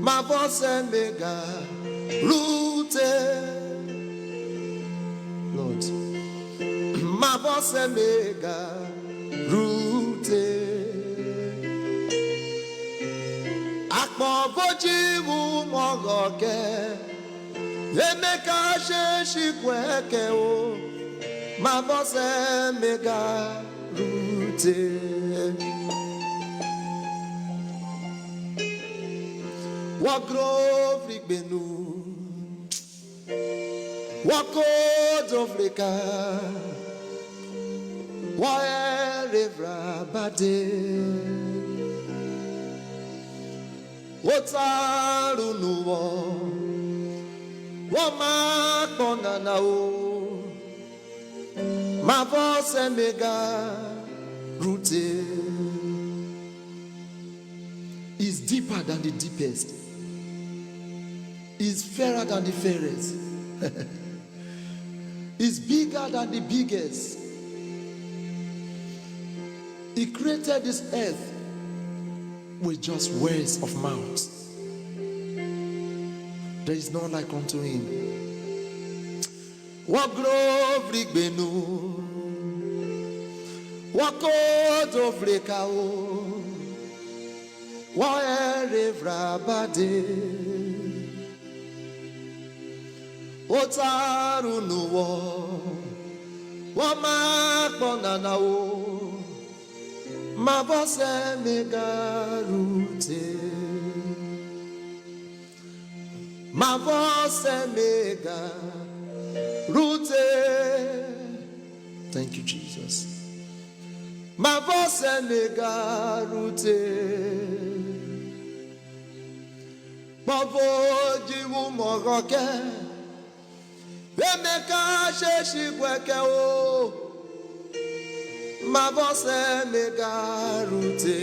ma voce mega rute, Lord, ma voce mega rute, akpo voji wu mogoke, emeka sheshi kweke o, ma voce mega rute. Wa grove benu, wa kodovleka, wa erevra bade, otaru nuwo, wa makona na o, ma voce mega rute is deeper than the deepest. Is fairer than the fairest. Is bigger than the biggest. He created this earth with just words of mouth. There is none like unto him. What grove rigbenu, what code of rekao, what erevra bade. Otaru nuwo, wa makona na o, ma voce mega rute, ma voce mega rute. Thank you, Jesus. Ma voce mega rute, ma voji wu mogoke. Emeka sheshi kweke o, ma voce mega rute.